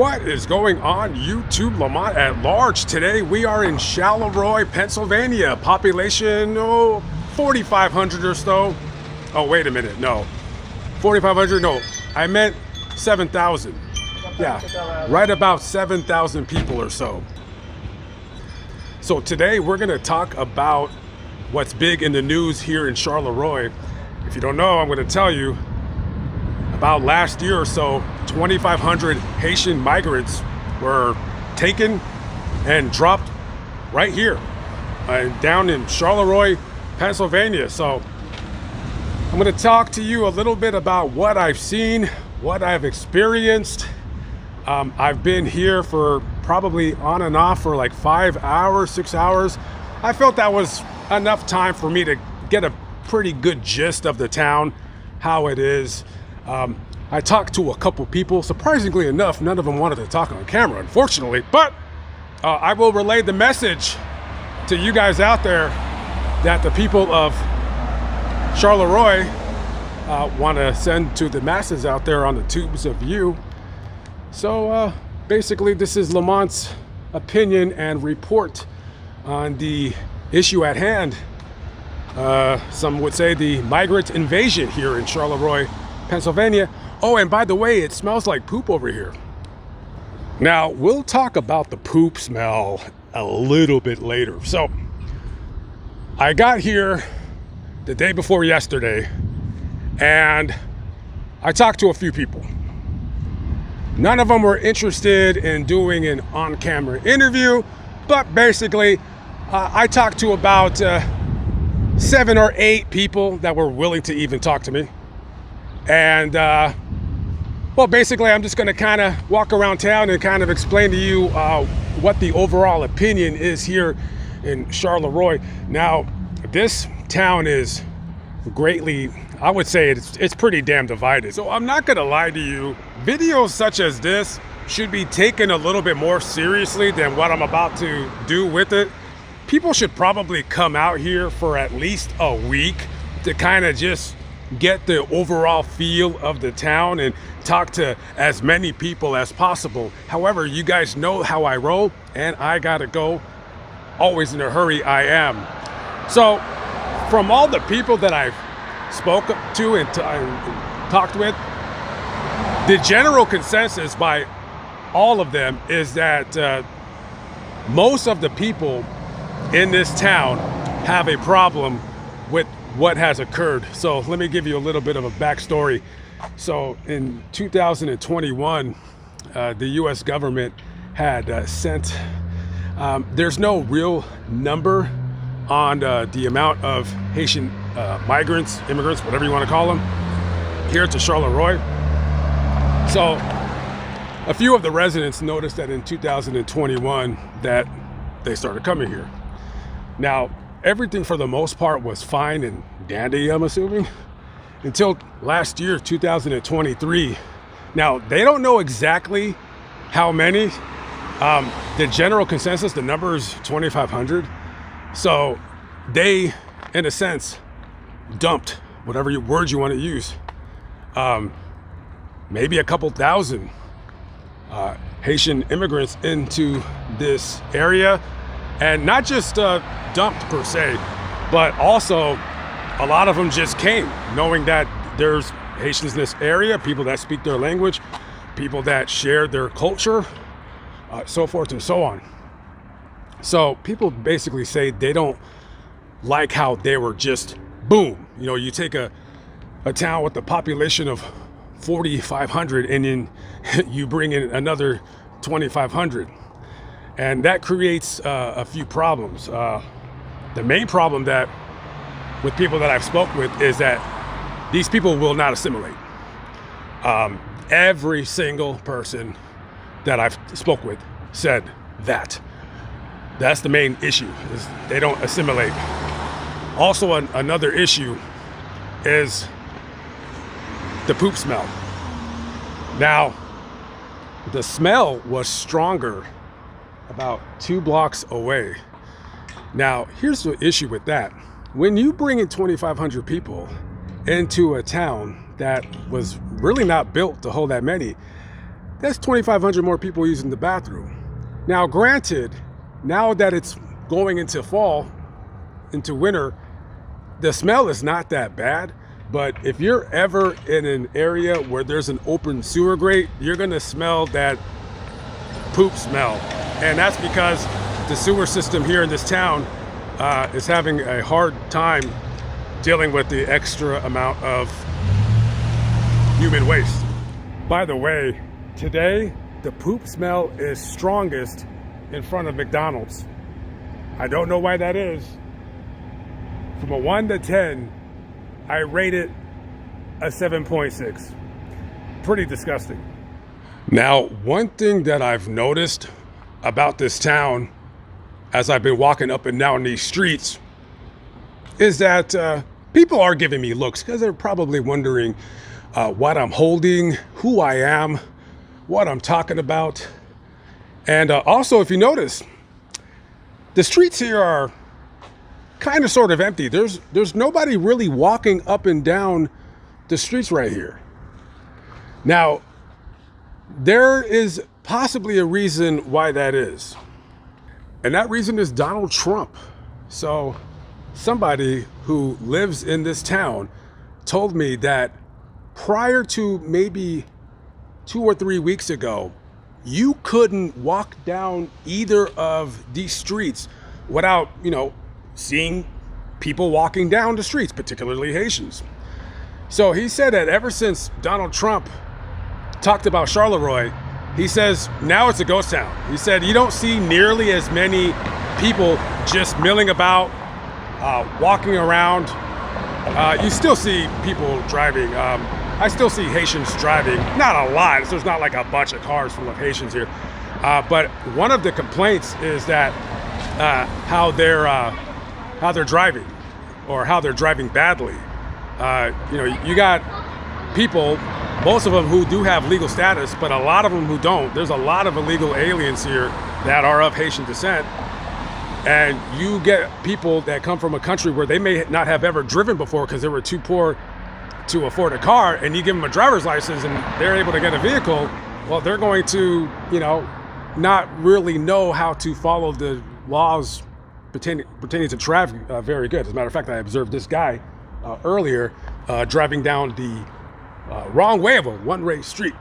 What is going on YouTube, Lamont at large? Today we are in Charleroi, Pennsylvania. Population, 4,500 or so. Oh, wait a minute, no. 4,500, no. I meant 7,000. Yeah, right about 7,000 people or so. So today we're gonna talk about what's big in the news here in Charleroi. If you don't know, I'm gonna tell you. About last year or so, 2,500 Haitian migrants were taken and dropped right here down in Charleroi, Pennsylvania. So I'm going to talk to you a little bit about what I've seen, what I've experienced. I've been here for probably on and off for like 5 hours, 6 hours. I felt that was enough time for me to get a pretty good gist of the town, how it is. I talked to a couple people. Surprisingly enough, none of them wanted to talk on camera, unfortunately, but I will relay the message to you guys out there that the people of Charleroi want to send to the masses out there on the tubes of you. So basically, this is Lamont's opinion and report on the issue at hand. Some would say the migrant invasion here in Charleroi, Pennsylvania. Oh, and by the way, it smells like poop over here. Now, we'll talk about the poop smell a little bit later. So, I got here the day before yesterday, and I talked to a few people. None of them were interested in doing an on-camera interview, but basically, I talked to about 7 or 8 people that were willing to even talk to me. And well, basically, I'm just going to kind of walk around town and kind of explain to you what the overall opinion is here in Charleroi. Now, this town is greatly, I would say it's pretty damn divided. So I'm not going to lie to you. Videos such as this should be taken a little bit more seriously than what I'm about to do with it. People should probably come out here for at least a week to kind of just get the overall feel of the town and talk to as many people as possible. However, you guys know how I roll, and I gotta go. Always in a hurry, I am. So, from all the people that I've spoken to and talked with, the general consensus by all of them is that most of the people in this town have a problem with what has occurred. So let me give you a little bit of a backstory. So in 2021, the US government had sent, there's no real number on the amount of Haitian migrants, immigrants, whatever you want to call them, here to Charleroi. So a few of the residents noticed that in 2021 that they started coming here. Now, everything for the most part was fine and dandy, I'm assuming, until last year, 2023. Now, they don't know exactly how many. The general consensus, the number is 2,500. So they, in a sense, dumped, whatever word you want to use, maybe a couple thousand Haitian immigrants into this area. And not just dumped per se, but also a lot of them just came knowing that there's Haitians in this area, people that speak their language, people that share their culture, so forth and so on. So people basically say they don't like how they were just boom. You know, you take a town with a population of 4,500 and then you bring in another 2,500. And that creates a few problems. The main problem that with people that I've spoke with is that these people will not assimilate. Every single person that I've spoke with said that. That's the main issue, is they don't assimilate. Also, another issue is the poop smell. Now, the smell was stronger about 2 blocks away. Now, here's the issue with that. When you bring in 2,500 people into a town that was really not built to hold that many, That's 2,500 more people using the bathroom. Now, granted, now that it's going into fall, into winter, the smell is not that bad. But if you're ever in an area where there's an open sewer grate, you're gonna smell that poop smell. And that's because the sewer system here in this town is having a hard time dealing with the extra amount of human waste. By the way, today, the poop smell is strongest in front of McDonald's. I don't know why that is. From a 1 to 10, I rate it a 7.6. Pretty disgusting. Now, one thing that I've noticed about this town as I've been walking up and down these streets is that people are giving me looks because they're probably wondering what I'm holding, who I am, what I'm talking about. And also, if you notice, the streets here are kind of sort of empty. There's nobody really walking up and down the streets right here. Now, there is possibly a reason why that is. And that reason is Donald Trump. So somebody who lives in this town told me that prior to maybe 2 or 3 weeks ago, you couldn't walk down either of these streets without, seeing people walking down the streets, particularly Haitians. So he said that ever since Donald Trump talked about Charleroi, he says now it's a ghost town. He said you don't see nearly as many people just milling about, walking around. You still see people driving. I still see Haitians driving, not a lot. There's not like a bunch of cars full of Haitians here. But one of the complaints is that how they're driving, or how they're driving badly. You got people, most of them who do have legal status, but a lot of them who don't. There's a lot of illegal aliens here that are of Haitian descent. And you get people that come from a country where they may not have ever driven before because they were too poor to afford a car, and you give them a driver's license and they're able to get a vehicle. Well, they're going to, not really know how to follow the laws pertaining to traffic very good. As a matter of fact, I observed this guy earlier driving down the wrong way of a one-way street.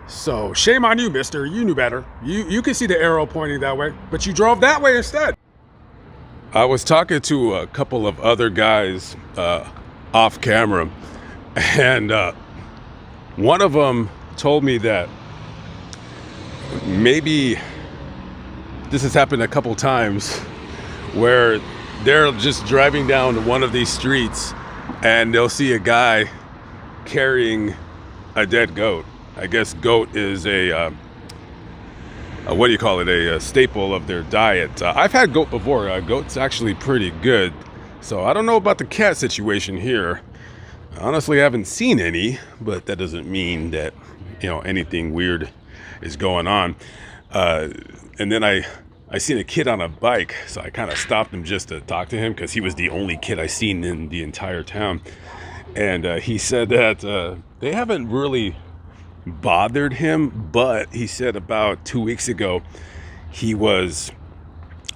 So shame on you, mister. You knew better. You can see the arrow pointing that way, but you drove that way instead. I was talking to a couple of other guys off camera, and one of them told me that maybe this has happened a couple times where they're just driving down one of these streets and they'll see a guy carrying a dead goat. I guess goat is a staple of their diet. I've had goat before. Goat's actually pretty good. So I don't know about the cat situation here. Honestly, I haven't seen any, but that doesn't mean that, anything weird is going on. And then I seen a kid on a bike, so I kind of stopped him just to talk to him because he was the only kid I seen in the entire town. And he said that they haven't really bothered him, but he said about 2 weeks ago he was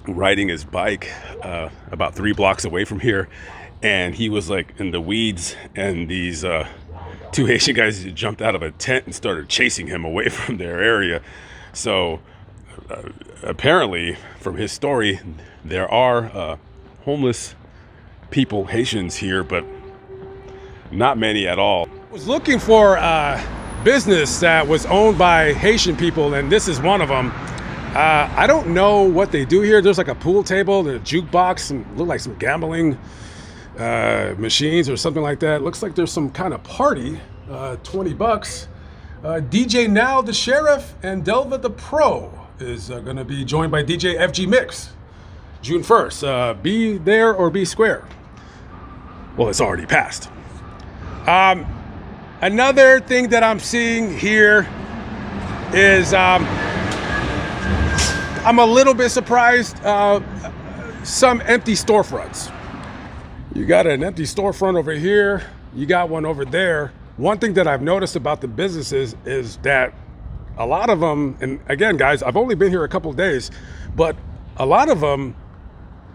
riding his bike about 3 blocks away from here, and he was like in the weeds, and these 2 Haitian guys jumped out of a tent and started chasing him away from their area. So apparently, from his story, there are homeless people, Haitians here, but not many at all. I was looking for business that was owned by Haitian people, and this is one of them. I don't know what they do here. There's like a pool table, a jukebox, and look like some gambling machines or something like that. Looks like there's some kind of party. $20. DJ Now the Sheriff and Delva the Pro is going to be joined by DJ FG Mix June 1st. Be there or be square. Well, it's already passed. Another thing that I'm seeing here is I'm a little bit surprised. Some empty storefronts. You got an empty storefront over here. You got one over there. One thing that I've noticed about the businesses is that a lot of them, and again, guys, I've only been here a couple of days, but a lot of them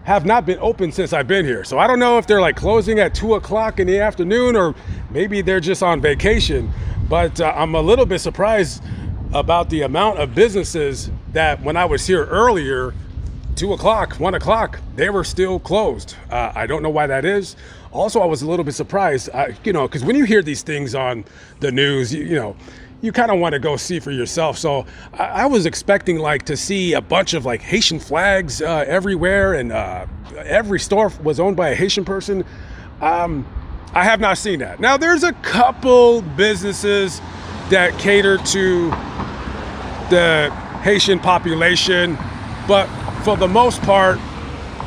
have not been open since I've been here. So I don't know if they're like closing at 2 o'clock in the afternoon, or maybe they're just on vacation. But I'm a little bit surprised about the amount of businesses that when I was here earlier, 2 o'clock, 1 o'clock, they were still closed. I don't know why that is. Also, I was a little bit surprised, because when you hear these things on the news, you kind of want to go see for yourself. So I was expecting like to see a bunch of like Haitian flags everywhere, and every store was owned by a Haitian person. I have not seen that. Now there's a couple businesses that cater to the Haitian population, but for the most part,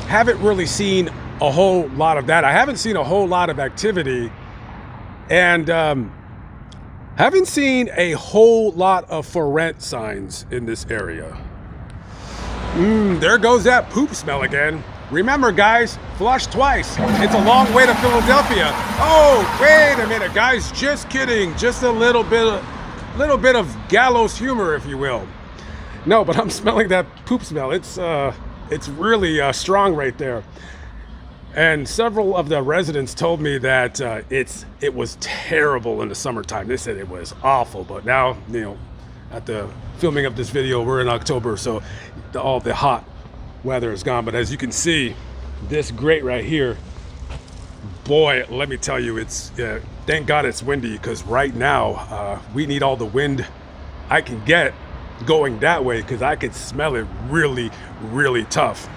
haven't really seen a whole lot of that. I haven't seen a whole lot of activity, and haven't seen a whole lot of for rent signs in this area. There goes that poop smell again. Remember, guys, flush twice. It's a long way to Philadelphia. Oh, wait a minute, guys. Just kidding. Just a little bit of gallows humor, if you will. No, but I'm smelling that poop smell. It's really strong right there. And several of the residents told me that it was terrible in the summertime. They said it was awful, but now, at the filming of this video, we're in October, so all the hot weather is gone. But as you can see, this grate right here, boy, let me tell you, thank God it's windy, because right now we need all the wind I can get going that way, because I could smell it really, really tough.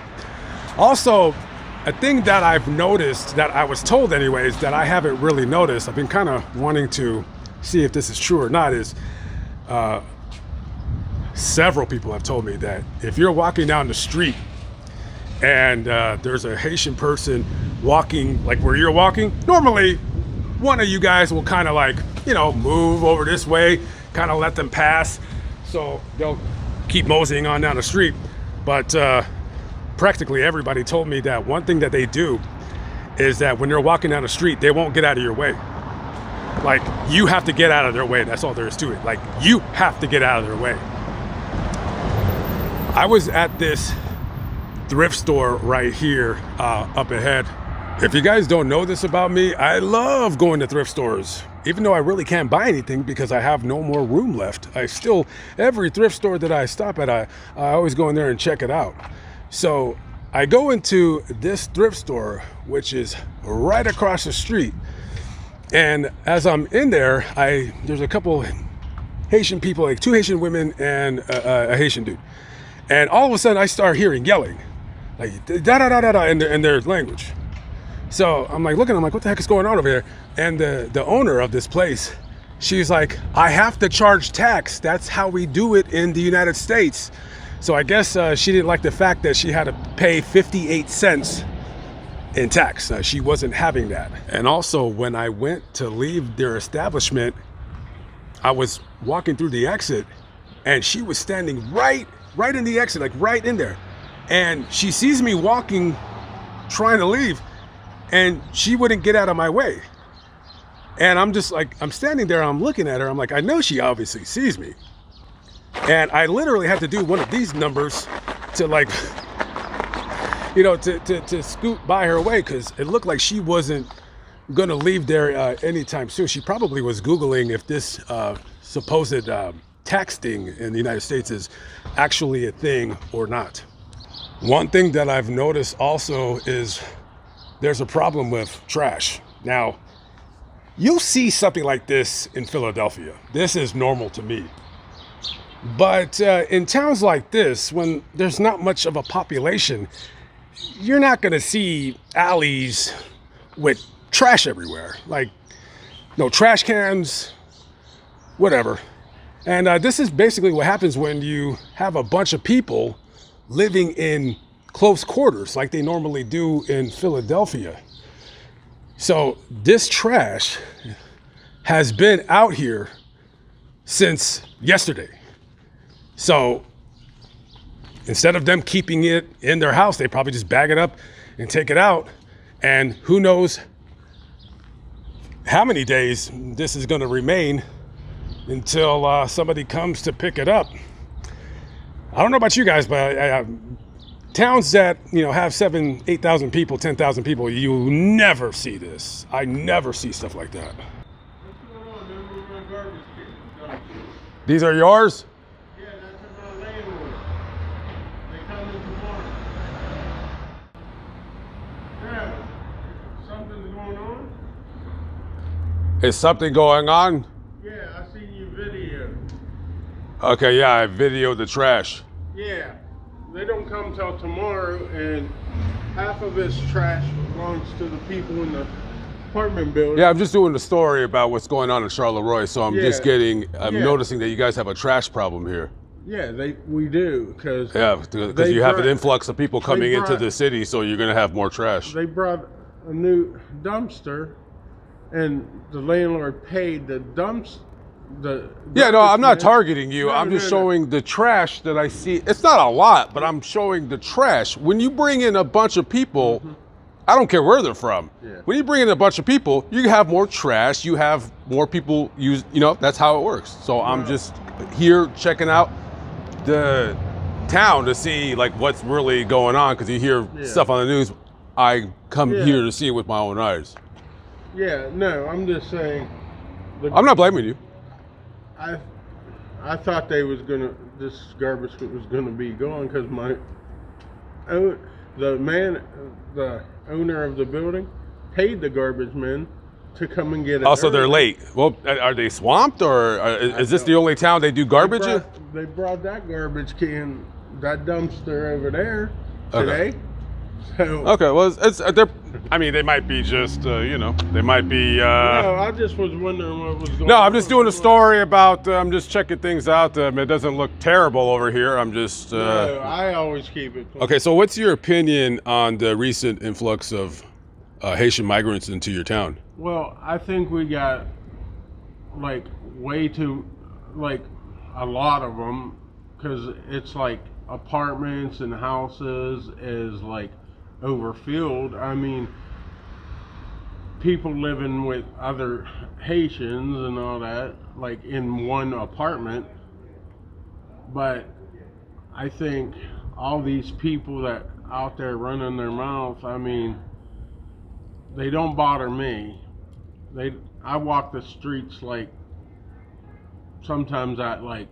Also, a thing that I've noticed, that I was told anyways, that I haven't really noticed, I've been kind of wanting to see if this is true or not, is several people have told me that if you're walking down the street and there's a Haitian person walking like where you're walking, normally one of you guys will kind of like, move over this way, kind of let them pass, so they'll keep moseying on down the street. But practically everybody told me that one thing that they do is that when they're walking down the street, they won't get out of your way. Like, you have to get out of their way. That's all there is to it. Like, you have to get out of their way. I was at this thrift store right here up ahead. If you guys don't know this about me, I love going to thrift stores, even though I really can't buy anything because I have no more room left. Every thrift store that I stop at, I always go in there and check it out. So I go into this thrift store, which is right across the street. And as I'm in there, there's a couple Haitian people, like 2 Haitian women and a Haitian dude. And all of a sudden I start hearing yelling, like da-da-da-da-da in their language. So I'm like looking, I'm like, what the heck is going on over here? And the owner of this place, she's like, I have to charge tax. That's how we do it in the United States. So I guess she didn't like the fact that she had to pay 58 cents in tax. She wasn't having that. And also, when I went to leave their establishment, I was walking through the exit, and she was standing right in the exit, like right in there. And she sees me walking, trying to leave, and she wouldn't get out of my way. And I'm just like, I'm standing there, I'm looking at her, I'm like, I know she obviously sees me. And I literally had to do one of these numbers to like, to scoot by her way, because it looked like she wasn't going to leave there anytime soon. She probably was Googling if this supposed tax thing in the United States is actually a thing or not. One thing that I've noticed also is there's a problem with trash. Now, you'll see something like this in Philadelphia. This is normal to me. But in towns like this, when there's not much of a population, you're not going to see alleys with trash everywhere. Like, no trash cans, whatever. And this is basically what happens when you have a bunch of people living in close quarters like they normally do in Philadelphia. So this trash has been out here since yesterday. So instead of them keeping it in their house, they probably just bag it up and take it out. And who knows how many days this is going to remain until somebody comes to pick it up. I don't know about you guys, but towns that have 7,000, 8,000 people, 10,000 people, you never see this. I never see stuff like that. What's going on, man? Where's my garbage can? These are yours? Yeah, that's my landlord. They come in tomorrow. Yeah, something's going on? Is something going on? Yeah, I seen your video. Okay, yeah, I videoed the trash. Yeah, they don't come till tomorrow, and half of it's trash belongs to the people in the apartment building. Yeah, I'm just doing the story about what's going on in Charleroi, so I'm just Yeah. noticing that you guys have a trash problem here. Yeah, we do, because Because you have an influx of people coming into the city, so you're going to have more trash. they brought a new dumpster, and the landlord paid the Yeah, no, I'm not targeting you. No, I'm just no. showing the trash that I see. It's not a lot, but I'm showing the trash. When you bring in a bunch of people, I don't care where they're from. Yeah. When you bring in a bunch of people, you have more trash. You have more people use, that's how it works. So I'm just here checking out the town to see like what's really going on, because you hear stuff on the news. I come here to see it with my own eyes. Yeah, no, I'm just saying. I'm not blaming you. I thought this garbage was gonna be gone, because the owner of the building paid the garbage men to come and get it. Also, they're late. Well, are they swamped, or is this the only town they do garbage in? They brought that garbage can, that dumpster over there Okay. today. So, Okay, well, they might be just, they might be. no, I just was wondering what was going on. No, I'm just doing a story about. I'm just checking things out. It doesn't look terrible over here. I'm just. No, I always keep it clean. Okay, so what's your opinion on the recent influx of Haitian migrants into your town? Well, I think we got like way too, like a lot of them, because it's like apartments and houses is like overfilled. I mean, people living with other Haitians and all that, like in one apartment. But I think all these people that out there running their mouth, I mean, they don't bother me. I walk the streets like sometimes at like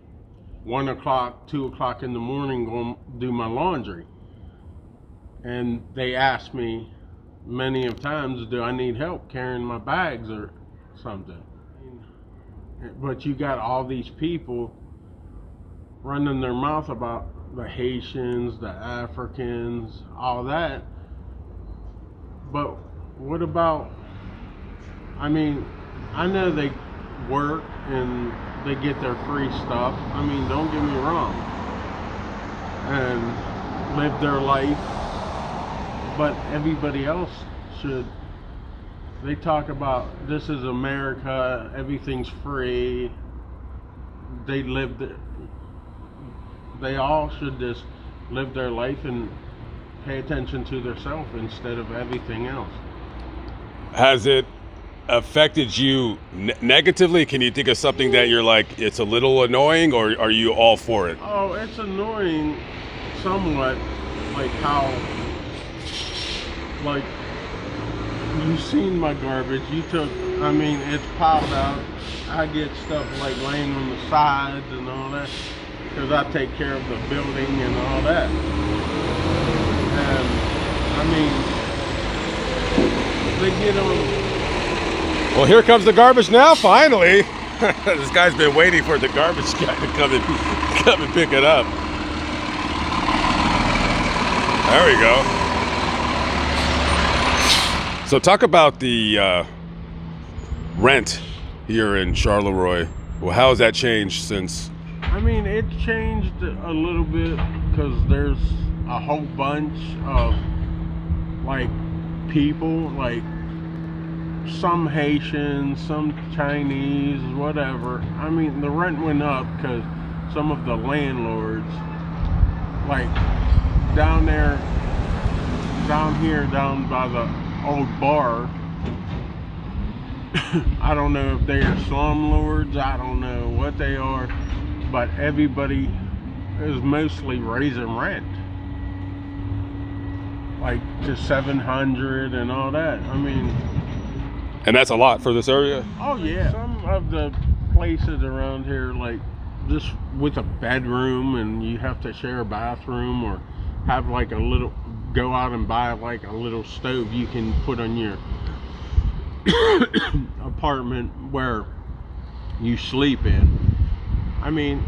1 o'clock, 2 o'clock in the morning, going do my laundry. And they ask me many of times, do I need help carrying my bags or something? But you got all these people running their mouth about the Haitians, the Africans, all that. But what about, I mean, I know they work and they get their free stuff. I mean, don't get me wrong. And live their life. But everybody else should. They talk about this is America, everything's free. They all should just live their life and pay attention to themselves instead of everything else. Has it affected you negatively? Can you think of something that you're like, it's a little annoying, or are you all for it? Oh, it's annoying somewhat, like how, like, you've seen my garbage. I mean, it's piled out. I get stuff like laying on the sides and all that, because I take care of the building and all that. And, I mean, they get on. Well, here comes the garbage now, finally. This guy's been waiting for the garbage guy to come and pick it up. There we go. So talk about the rent here in Charleroi. Well, how has that changed since? I mean, it changed a little bit, because there's a whole bunch of like people, like some Haitians, some Chinese, whatever. I mean, the rent went up because some of the landlords, like down here, down by the old bar, I don't know if they are slumlords, I don't know what they are, but everybody is mostly raising rent. Like to 700 and all that. I mean, And that's a lot for this area? oh yeah. Some of the places around here, like just with a bedroom and you have to share a bathroom, or have like a little, go out and buy like a little stove you can put on your apartment where you sleep in. I mean,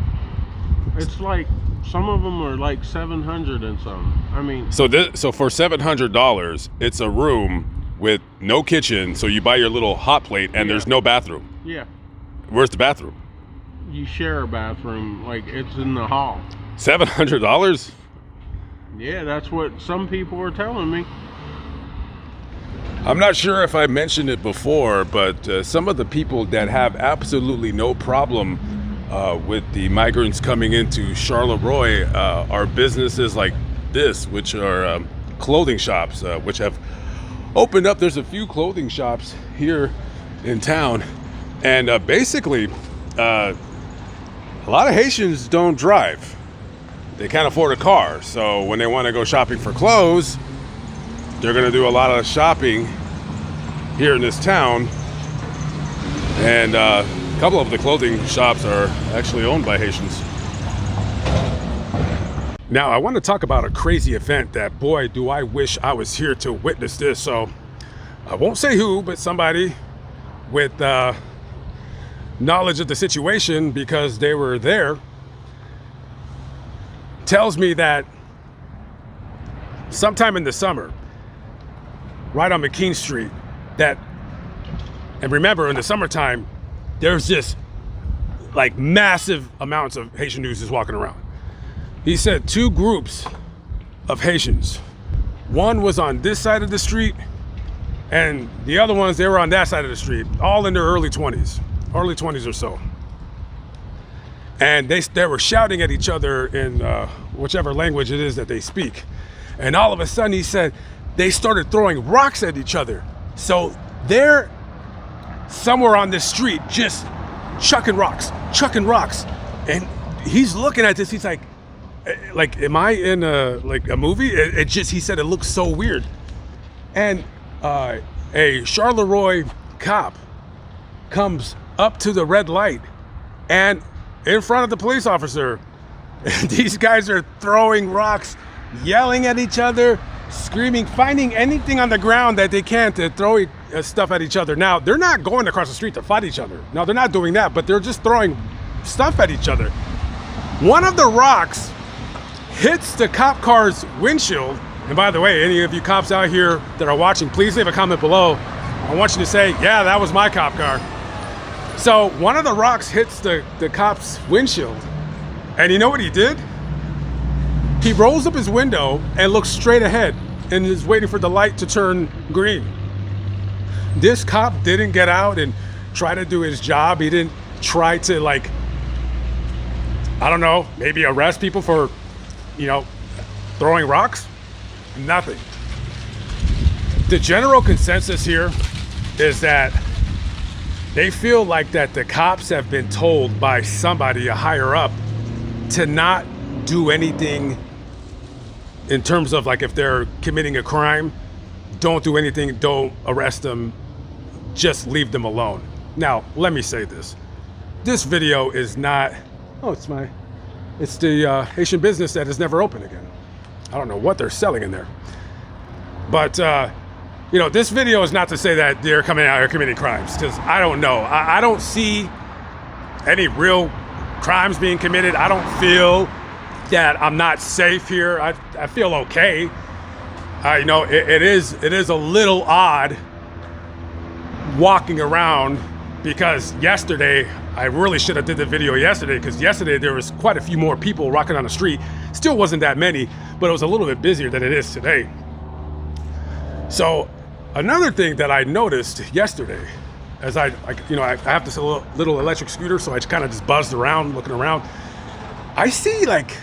it's like some of them are like 700 and something. I mean, So for $700, it's a room with no kitchen, so you buy your little hot plate and there's no bathroom. yeah, Where's the bathroom? you share a bathroom, like it's in the hall. $700? Yeah, that's what some people are telling me. I'm not sure if I mentioned it before, but some of the people that have absolutely no problem with the migrants coming into Charleroi are businesses like this, which are clothing shops, which have opened up. There's a few clothing shops here in town, and basically a lot of Haitians don't drive. They can't afford a car, so when they want to go shopping for clothes, they're going to do a lot of shopping here in this town, and a couple of the clothing shops are actually owned by Haitians. Now, I want to talk about a crazy event that, boy, do I wish I was here to witness this. So I won't say who, but somebody with knowledge of the situation, because they were there, tells me that sometime in the summer, right on McKean Street, and remember, in the summertime, there's just like massive amounts of Haitian news walking around. He said 2 groups of Haitians. One was on this side of the street, and the other ones, they were on that side of the street, all in their early 20s or so. And they were shouting at each other in whichever language it is that they speak. And all of a sudden, he said, they started throwing rocks at each other. So they're somewhere on this street just chucking rocks. And he's looking at this, he's like, am I in a movie? He said it looks so weird. And a Charleroi cop comes up to the red light, and in front of the police officer, these guys are throwing rocks, yelling at each other, screaming, finding anything on the ground that they can to throw stuff at each other. Now, they're not going across the street to fight each other. No, they're not doing that, but they're just throwing stuff at each other. One of the rocks hits the cop car's windshield. And by the way, any of you cops out here that are watching, please leave a comment below. I want you to say, yeah, that was my cop car. So one of the rocks hits the cop's windshield. And you know what he did? He rolls up his window and looks straight ahead and is waiting for the light to turn green. This cop didn't get out and try to do his job. He didn't try to, like, I don't know, maybe arrest people for, throwing rocks. Nothing. The general consensus here is that they feel like that the cops have been told by somebody, a higher up, to not do anything in terms of, like, if they're committing a crime, don't do anything, don't arrest them, just leave them alone. Now, let me say this. This video is not, it's the Haitian business that is never open again. I don't know what they're selling in there. But, this video is not to say that they're coming out here committing crimes, because I don't know. I don't see any real crimes being committed. I don't feel that I'm not safe here. I feel okay. It is a little odd walking around, because yesterday, I really should have did the video yesterday, because yesterday there was quite a few more people walking on the street. Still wasn't that many, but it was a little bit busier than it is today. So another thing that I noticed yesterday, as I have this little electric scooter, so I kind of just buzzed around, looking around. I see like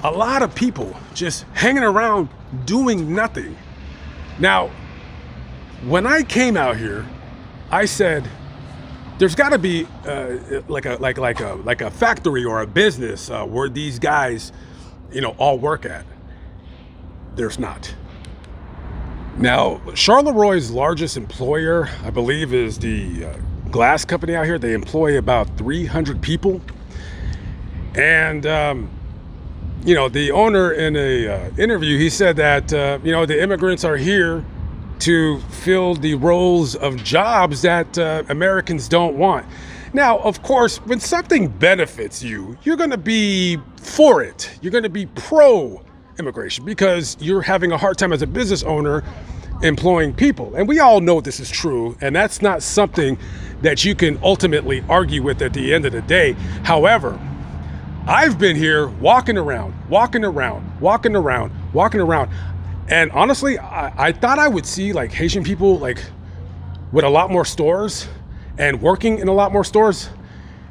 a lot of people just hanging around doing nothing. Now, when I came out here, I said, there's got to be like a factory or a business where these guys, all work at. There's not. Now, Charleroi's largest employer, I believe, is the glass company out here. They employ about 300 people. And, the owner in a interview, he said that, the immigrants are here to fill the roles of jobs that Americans don't want. Now, of course, when something benefits you, you're going to be for it. You're going to be pro-immigration because you're having a hard time as a business owner employing people. And we all know this is true, and that's not something that you can ultimately argue with at the end of the day. However, I've been here walking around. And honestly, I thought I would see like Haitian people like with a lot more stores and working in a lot more stores.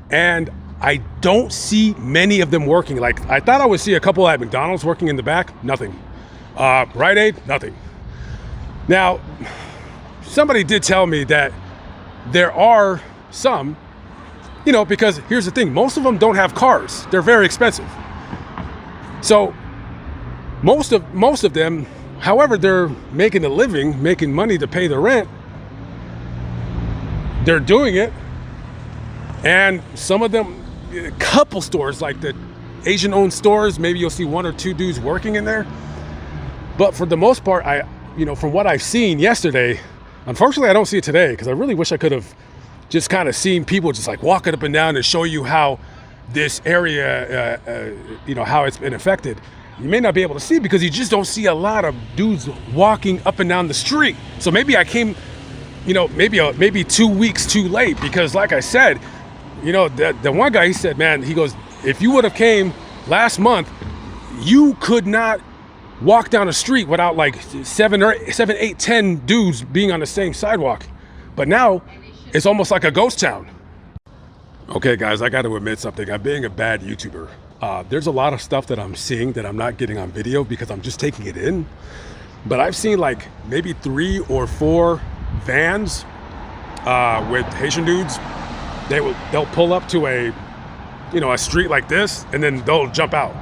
And I don't see many of them working. Like I thought I would see a couple at McDonald's working in the back, nothing. Rite Aid, nothing. Now, somebody did tell me that there are some, because here's the thing, most of them don't have cars. They're very expensive. So most of them, however, they're making a living, making money to pay the rent. They're doing it. And some of them, a couple stores, like the Asian-owned stores, maybe you'll see one or two dudes working in there. But for the most part, from what I've seen yesterday, unfortunately, I don't see it today because I really wish I could have just kind of seen people just like walking up and down and show you how this area, how it's been affected. You may not be able to see because you just don't see a lot of dudes walking up and down the street. So maybe I came, maybe 2 weeks too late because like I said, the one guy, he said, man, he goes, if you would have came last month, you could not walk down the street without like 7, 8, 10 dudes being on the same sidewalk. But now it's almost like a ghost town. Okay, guys, I got to admit something. I'm being a bad YouTuber. There's a lot of stuff that I'm seeing that I'm not getting on video because I'm just taking it in. But I've seen like maybe 3 or 4 vans with Haitian dudes. They'll pull up to a street like this and then they'll jump out.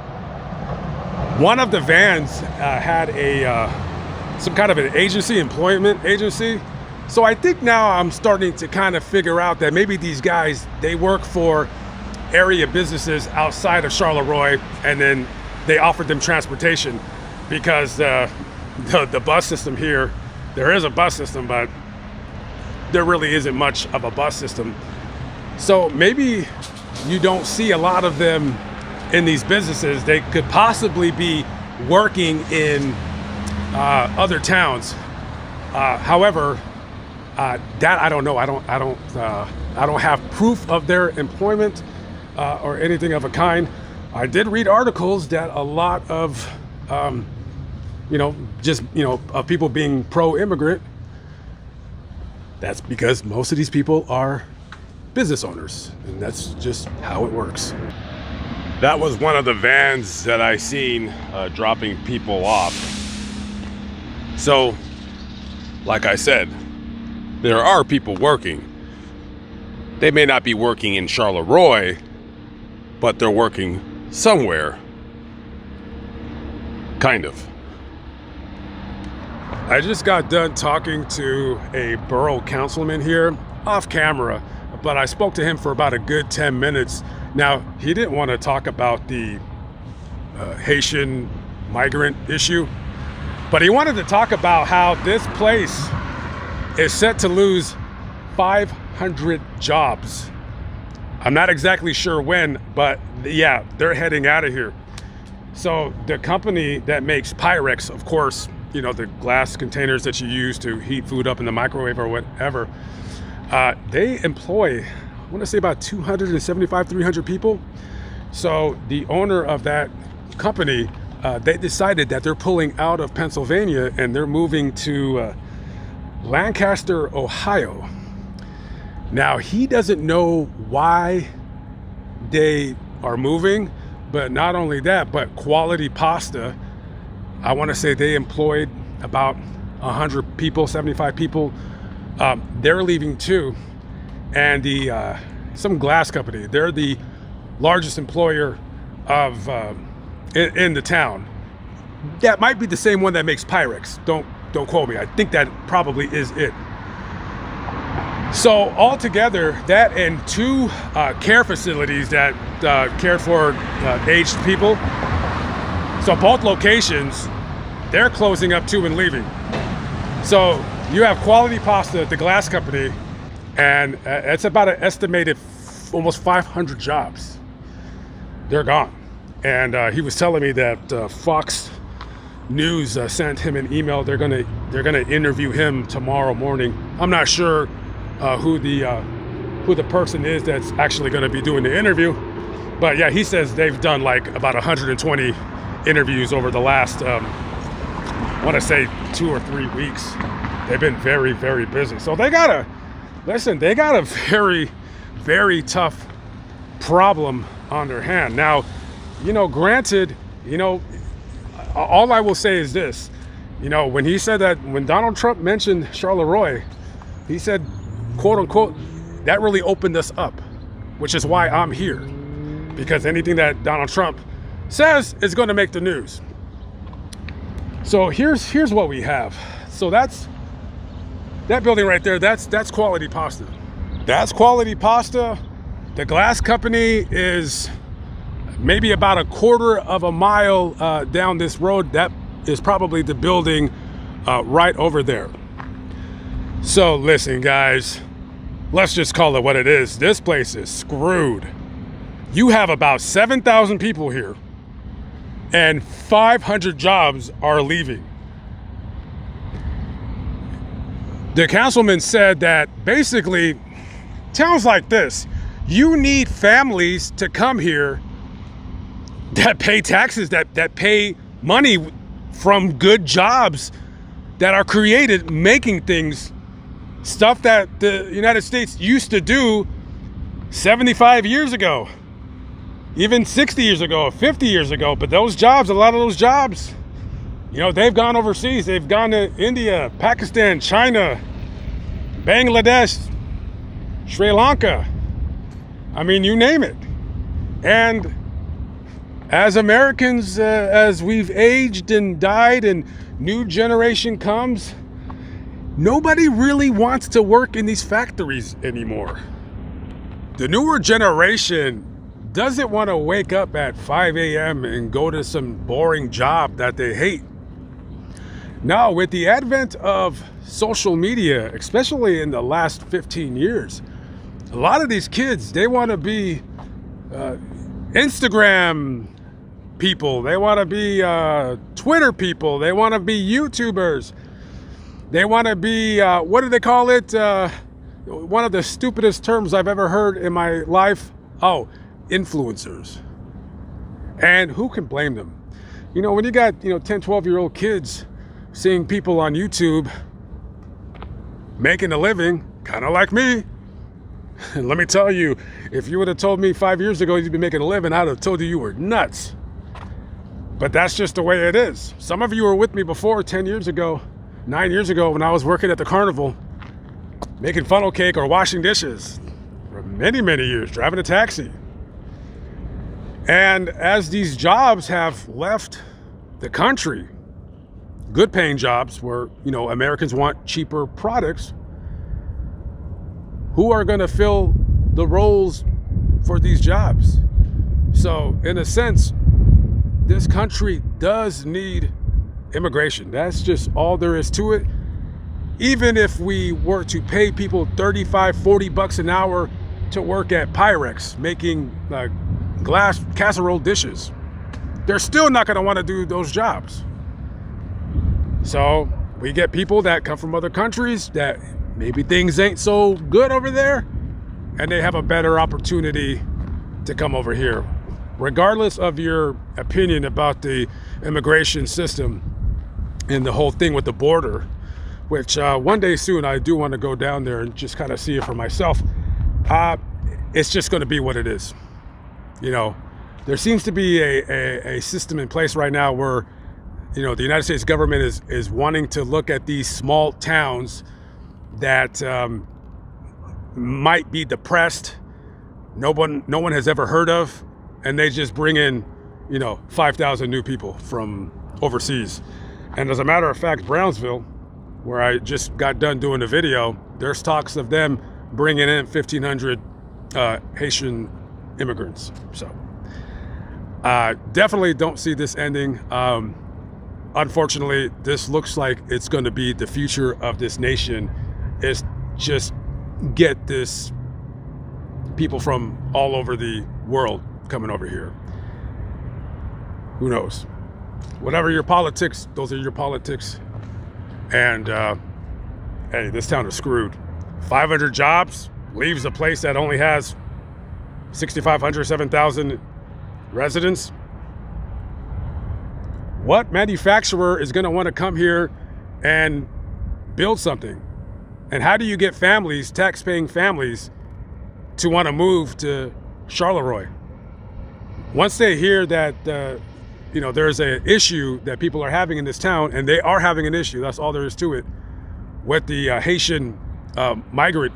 One of the vans had some kind of an employment agency. So I think now I'm starting to kind of figure out that maybe these guys, they work for area businesses outside of Charleroi, and then they offered them transportation because the bus system here, there is a bus system, but there really isn't much of a bus system. So maybe you don't see a lot of them in these businesses. They could possibly be working in other towns. However, that I don't know. I don't have proof of their employment or anything of a kind. I did read articles that a lot of of people being pro-immigrant. That's because most of these people are business owners, and that's just how it works. That was one of the vans that I seen dropping people off. So, like I said, there are people working. They may not be working in Charleroi, but they're working somewhere. Kind of. I just got done talking to a borough councilman here off camera, but I spoke to him for about a good 10 minutes. Now, he didn't want to talk about the Haitian migrant issue, but he wanted to talk about how this place is set to lose 500 jobs. I'm not exactly sure when, but yeah, they're heading out of here. So the company that makes Pyrex, of course, the glass containers that you use to heat food up in the microwave or whatever, they employ, I want to say about 275, 300 people. So the owner of that company, they decided that they're pulling out of Pennsylvania and they're moving to Lancaster, Ohio. Now, he doesn't know why they are moving, but not only that, but Quality Pasta, I want to say they employed about 100 people, 75 people they're leaving too. And the some glass company, they're the largest employer of in the town. That might be the same one that makes Pyrex. Don't quote me. I think that probably is it. So altogether, that and two care facilities that care for aged people. So both locations, they're closing up too and leaving. So you have Quality Pasta, the glass company, and it's about an estimated almost 500 jobs. They're gone. And he was telling me that Fox News sent him an email. They're gonna interview him tomorrow morning. I'm not sure who the person is that's actually going to be doing the interview, but yeah, he says they've done like about 120 interviews over the last I want to say 2 or 3 weeks. They've been very, very busy. So they got a very, very tough problem on their hand. Now, granted, all I will say is this, when he said that, when Donald Trump mentioned Charleroi, he said, quote unquote, that really opened us up, which is why I'm here, because anything that Donald Trump says is going to make the news. So here's what we have. So that's that building right there. That's Quality Pasta. That's Quality Pasta. The glass company is maybe about a quarter of a mile down this road. That is probably the building right over there. So listen, guys, let's just call it what it is. This place is screwed. You have about 7,000 people here, and 500 jobs are leaving. The councilman said that basically, towns like this, you need families to come here that pay taxes, that pay money from good jobs that are created making things. Stuff that the United States used to do 75 years ago, even 60 years ago, 50 years ago. But those jobs, a lot of those jobs, they've gone overseas. They've gone to India, Pakistan, China, Bangladesh, Sri Lanka. I mean, you name it. And as Americans, as we've aged and died and new generation comes, nobody really wants to work in these factories anymore. The newer generation doesn't want to wake up at 5 a.m. and go to some boring job that they hate. Now, with the advent of social media, especially in the last 15 years, a lot of these kids, they want to be Instagram people. They want to be Twitter people. They want to be YouTubers. They want to be, what do they call it? One of the stupidest terms I've ever heard in my life. Oh, influencers. And who can blame them? When you got, 10, 12-year-old kids seeing people on YouTube making a living, kind of like me. And let me tell you, if you would have told me 5 years ago you'd be making a living, I'd have told you were nuts. But that's just the way it is. Some of you were with me before 10 years ago. 9 years ago, when I was working at the carnival, making funnel cake or washing dishes for many, many years, driving a taxi. And as these jobs have left the country, good paying jobs where, Americans want cheaper products, who are going to fill the roles for these jobs? So in a sense, this country does need immigration. That's just all there is to it. Even if we were to pay people $35-40 an hour to work at Pyrex making glass casserole dishes, they're still not going to want to do those jobs. So we get people that come from other countries that maybe things ain't so good over there, and they have a better opportunity to come over here. Regardless of your opinion about the immigration system and the whole thing with the border, which one day soon I do want to go down there and just kind of see it for myself. It's just going to be what it is. There seems to be a system in place right now where, the United States government is wanting to look at these small towns that might be depressed, no one has ever heard of, and they just bring in, 5,000 new people from overseas. And as a matter of fact, Brownsville, where I just got done doing the video, there's talks of them bringing in 1,500 Haitian immigrants. So definitely don't see this ending. Unfortunately, this looks like it's going to be the future of this nation, is just get this people from all over the world coming over here. Who knows? Whatever your politics, those are your politics. And hey, this town is screwed. 500 jobs leaves a place that only has 6,500, 7,000 residents. What manufacturer is going to want to come here and build something? And how do you get families, tax-paying families, to want to move to Charleroi? Once they hear that there's an issue that people are having in this town, and they are having an issue, that's all there is to it, with the Haitian migrant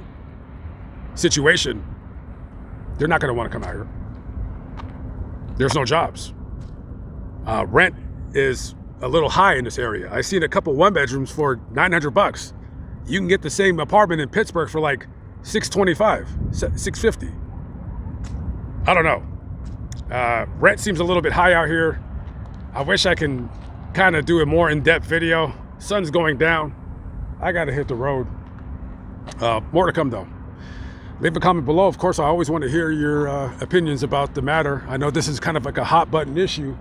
situation, they're not going to want to come out here. There's no jobs. Rent is a little high in this area. I've seen a couple one-bedrooms for $900. You can get the same apartment in Pittsburgh for like $625, $650. I don't know. Rent seems a little bit high out here. I wish I can kind of do a more in-depth video. Sun's going down. I gotta hit the road. More to come though. Leave a comment below. Of course, I always want to hear your opinions about the matter. I know this is kind of like a hot button issue,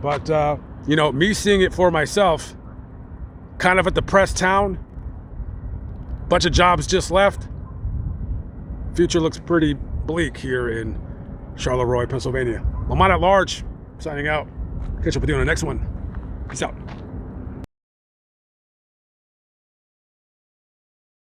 but me seeing it for myself, kind of a depressed town, bunch of jobs just left. Future looks pretty bleak here in Charleroi, Pennsylvania. Lamont at large, signing out. Catch up with you on the next one. Peace out.